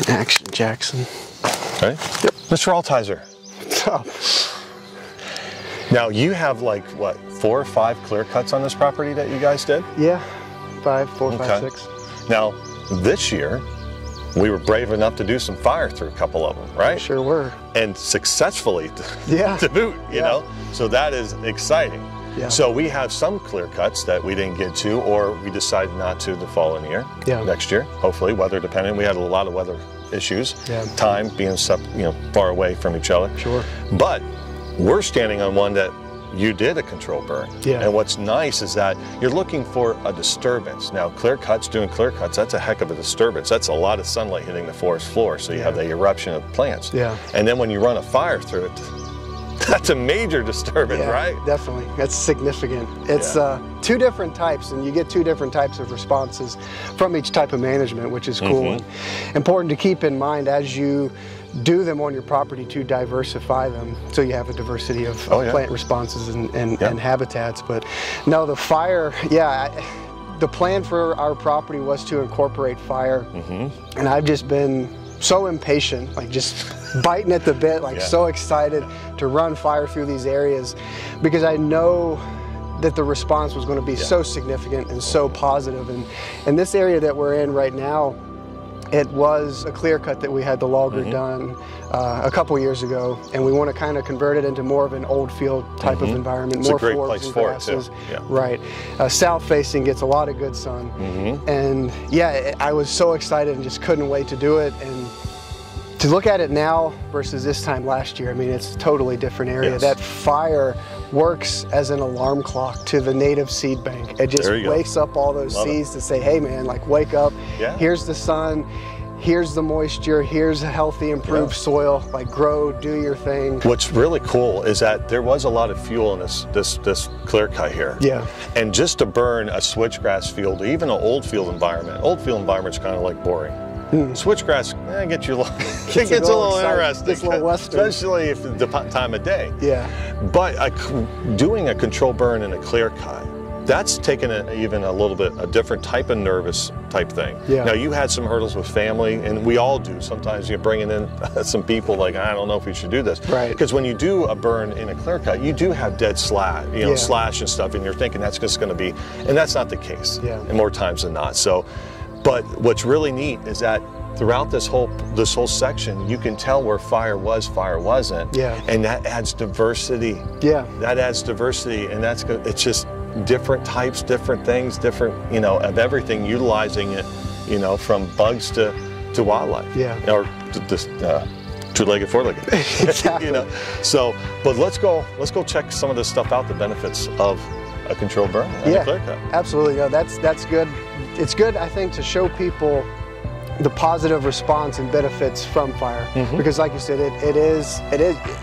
Action, Jackson. Okay. Yep. Mr. Altizer. Now you have like what, 4 or 5 clear cuts on this property that you guys did? Yeah, 4, 5, 6. Now this year we were brave enough to do some fire through a couple of them, right? Sure were. And successfully yeah. to boot, you know? So that is exciting. Yeah. So we have some clear cuts that we didn't get to, or we decided not to the following year, next year, hopefully, weather dependent. We had a lot of weather issues, time being far away from each other. Sure. But we're standing on one that you did a control burn. Yeah. And what's nice is that you're looking for a disturbance. Now, doing clear cuts, that's a heck of a disturbance. That's a lot of sunlight hitting the forest floor, so you have the eruption of plants. Yeah. And then when you run a fire through it, that's a major disturbance, right? Definitely. That's significant. It's 2 different types, and you get 2 different types of responses from each type of management, which is cool. And important to keep in mind as you do them on your property to diversify them, so you have a diversity of plant responses and habitats. But no, the fire, the plan for our property was to incorporate fire, and I've just been so impatient, like just biting at the bit, like so excited to run fire through these areas, because I know that the response was going to be so significant and so positive. And in this area that we're in right now, it was a clear cut that we had the logger done a couple years ago, and we want to kind of convert it into more of an old field type of environment, more forbs and grasses. Right. South facing, gets a lot of good sun. And I was so excited and just couldn't wait to do it. And to look at it now versus this time last year, I mean, it's a totally different area. That fire works as an alarm clock to the native seed bank. It just wakes up all those seeds to say, hey man, like wake up, here's the sun, here's the moisture, here's a healthy, improved soil, like grow, do your thing. What's really cool is that there was a lot of fuel in this clear cut here. And just to burn a switchgrass field, even an old field environment's kind of like boring. Switchgrass, gets you it gets a little interesting, gets a little western, especially if the time of day. But doing a control burn in a clear cut, that's taken even a little bit a different type of nervous type thing. Now you had some hurdles with family, and we all do. Sometimes you're bringing in some people like, I don't know if we should do this, because when you do a burn in a clear cut, you do have dead slash, slash and stuff, and you're thinking that's just going to be, and that's not the case, and more times than not. So. But what's really neat is that throughout this whole section, you can tell where fire was, fire wasn't, and that adds diversity. That adds diversity, and it's just different types, different things, different of everything, utilizing it, from bugs to wildlife, or two-legged, four-legged, exactly. So, but let's go check some of this stuff out, the benefits of a control burn and a clear cut. Absolutely, that's good. It's good, I think, to show people the positive response and benefits from fire, because like you said, it is,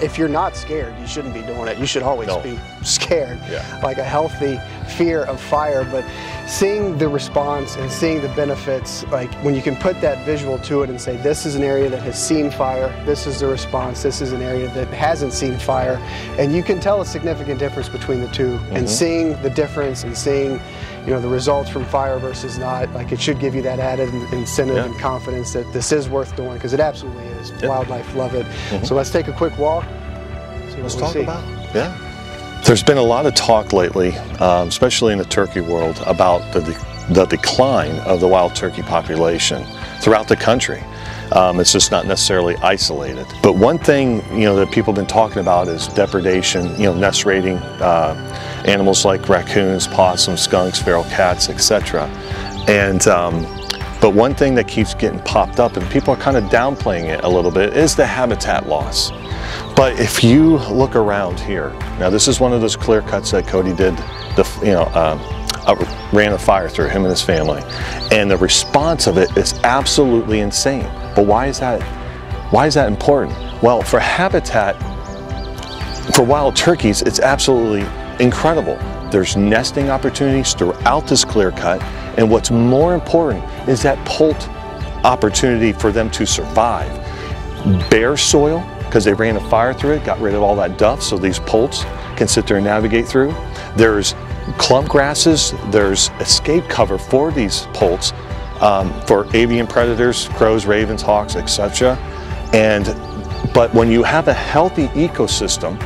if you're not scared, you shouldn't be doing it. You should always be scared, like a healthy fear of fire. But seeing the response and seeing the benefits, like when you can put that visual to it and say, this is an area that has seen fire, this is the response, this is an area that hasn't seen fire, and you can tell a significant difference between the two, and seeing the difference and seeing the results from fire versus not, like it should give you that added incentive and confidence that this is worth doing, because it absolutely is. Wildlife love it. So let's take a quick walk. Let's talk about it. There's been a lot of talk lately, especially in the turkey world, about the decline of the wild turkey population throughout the country. It's just not necessarily isolated. But one thing that people have been talking about is depredation, nest raiding, animals like raccoons, possums, skunks, feral cats, etc. And but one thing that keeps getting popped up, and people are kind of downplaying it a little bit, is the habitat loss. But if you look around here, now this is one of those clear cuts that Cody did, ran a fire through, him and his family, and the response of it is absolutely insane. But why is that important? Well, for habitat, for wild turkeys, it's absolutely incredible. There's nesting opportunities throughout this clear cut, and what's more important is that poult opportunity for them to survive. Bare soil, because they ran a fire through it, got rid of all that duff, so these poults can sit there and navigate through. There's clump grasses, there's escape cover for these poults for avian predators, crows, ravens, hawks, etc. But when you have a healthy ecosystem,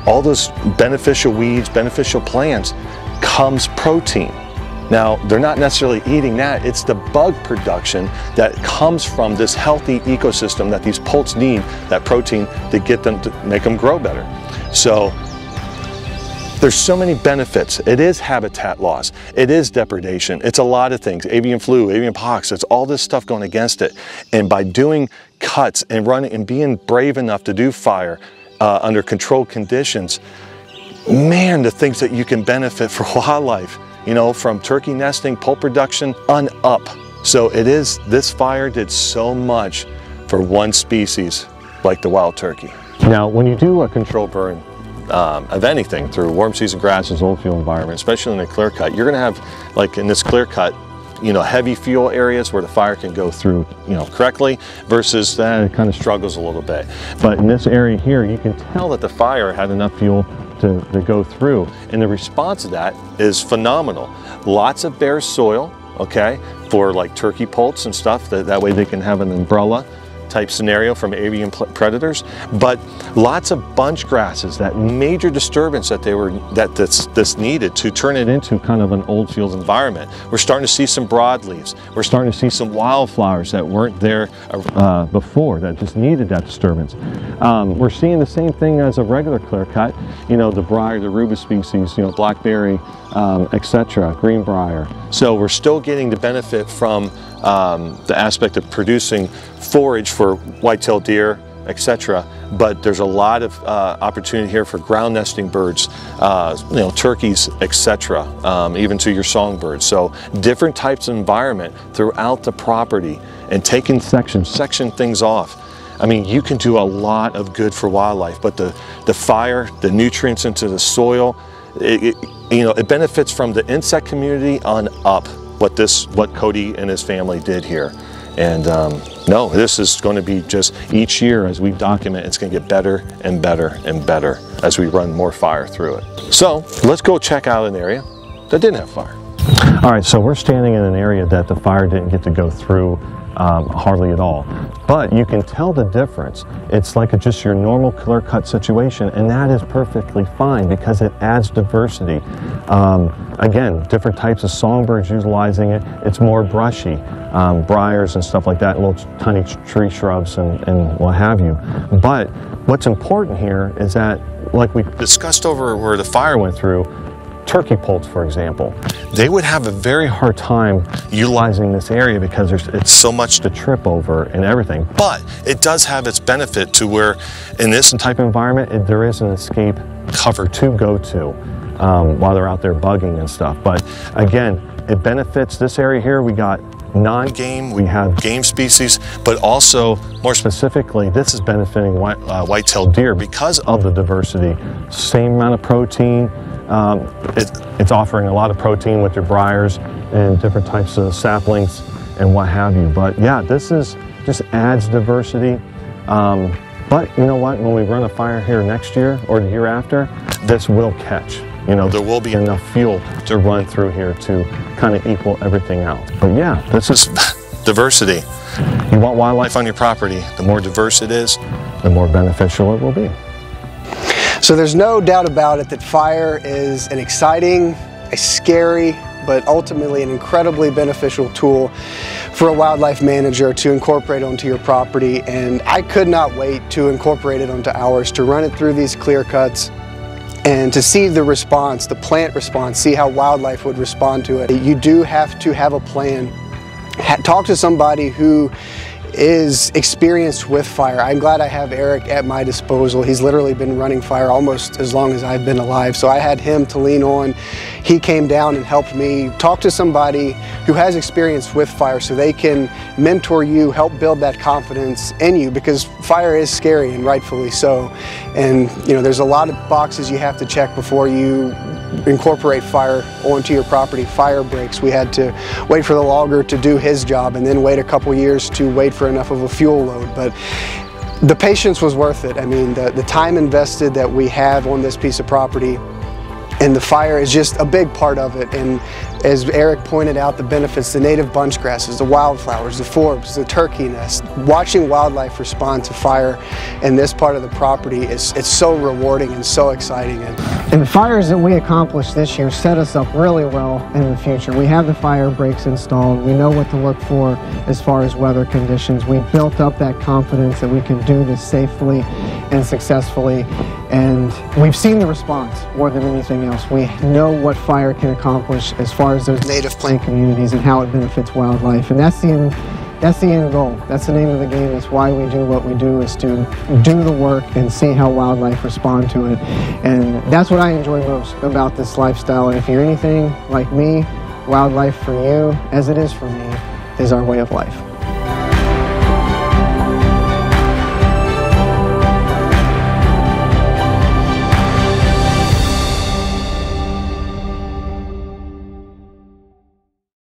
all those beneficial weeds, beneficial plants, comes protein. Now, they're not necessarily eating that, it's the bug production that comes from this healthy ecosystem that these poults need, that protein, to get them to make them grow better. So there's so many benefits. It is habitat loss, it is depredation, it's a lot of things, avian flu, avian pox, it's all this stuff going against it. And by doing cuts and running and being brave enough to do fire under controlled conditions, man, the things that you can benefit for wildlife, you know, from turkey nesting, poult production on up. So this fire did so much for one species like the wild turkey. Now, when you do a controlled burn of anything through warm season grasses, old field environment, especially in a clear cut, you're gonna have, like in this clear cut, you know, heavy fuel areas where the fire can go through, you know, correctly, versus that it kind of struggles a little bit. But in this area here, you can tell that the fire had enough fuel to go through, and the response to that is phenomenal. Lots of bare soil, okay, for like turkey poults and stuff, that way they can have an umbrella type scenario from avian predators, but lots of bunch grasses, that major disturbance that this needed to turn it into kind of an old field environment. We're starting to see some broadleaves. We're starting to see some wildflowers that weren't there before, that just needed that disturbance. We're seeing the same thing as a regular clear cut, you know, the briar, the rubus species, you know, blackberry, etc., greenbrier. So we're still getting the benefit from the aspect of producing forage for white-tailed deer, etc. But there's a lot of opportunity here for ground nesting birds, you know, turkeys, etc. Even to your songbirds. So different types of environment throughout the property, and taking section things off. I mean, you can do a lot of good for wildlife, but the fire, the nutrients into the soil, you know, it benefits from the insect community on up. What Cody and his family did here. And no, this is going to be just each year as we document, it's going to get better and better and better as we run more fire through it. So let's go check out an area that didn't have fire. All right, so we're standing in an area that the fire didn't get to go through hardly at all. But you can tell the difference. It's like just your normal clear cut situation, and that is perfectly fine because it adds diversity. Again, different types of songbirds utilizing it. It's more brushy, briars and stuff like that, little tiny tree shrubs and what have you. But what's important here is that, like we discussed over where the fire went through, turkey poults, for example, they would have a very hard time utilizing this area because it's so much to trip over and everything. But it does have its benefit to where, in this type of environment, there is an escape cover to go to while they're out there bugging and stuff. But again, it benefits this area here. We got non-game, we have game species, but also, more specifically, this is benefiting white-tailed deer because of the diversity. Same amount of protein. It's offering a lot of protein with your briars and different types of saplings and what have you. But yeah, this just adds diversity. But you know what? When we run a fire here next year or the year after, this will catch. You know, there will be enough fuel to run through here to kind of equal everything out. But yeah, this is diversity. You want wildlife on your property, the more diverse it is, the more beneficial it will be. So there's no doubt about it that fire is an exciting, a scary, but ultimately an incredibly beneficial tool for a wildlife manager to incorporate onto your property. And I could not wait to incorporate it onto ours, to run it through these clear cuts and to see the response, the plant response, see how wildlife would respond to it. You do have to have a plan. Talk to somebody who is experienced with fire. I'm glad I have Eric at my disposal. He's literally been running fire almost as long as I've been alive, so I had him to lean on. He came down and helped me. Talk to somebody who has experience with fire so they can mentor you, help build that confidence in you, because fire is scary, and rightfully so. And you know, there's a lot of boxes you have to check before you incorporate fire onto your property. Fire breaks. We had to wait for the logger to do his job and then wait a couple years to wait for enough of a fuel load. But the patience was worth it. I mean, the time invested that we have on this piece of property And the fire is just a big part of it. And as Eric pointed out, the benefits, the native bunch grasses, the wildflowers, the forbs, the turkey nest, watching wildlife respond to fire in this part of the property it's so rewarding and so exciting. And the fires that we accomplished this year set us up really well in the future. We have the fire breaks installed. We know what to look for as far as weather conditions. We built up that confidence that we can do this safely and successfully. And we've seen the response more than anything else. We know what fire can accomplish as far as those native plant communities and how it benefits wildlife. And that's the end goal. That's the name of the game. That's why we do what we do, is to do the work and see how wildlife respond to it. And that's what I enjoy most about this lifestyle. And if you're anything like me, wildlife for you, as it is for me, is our way of life.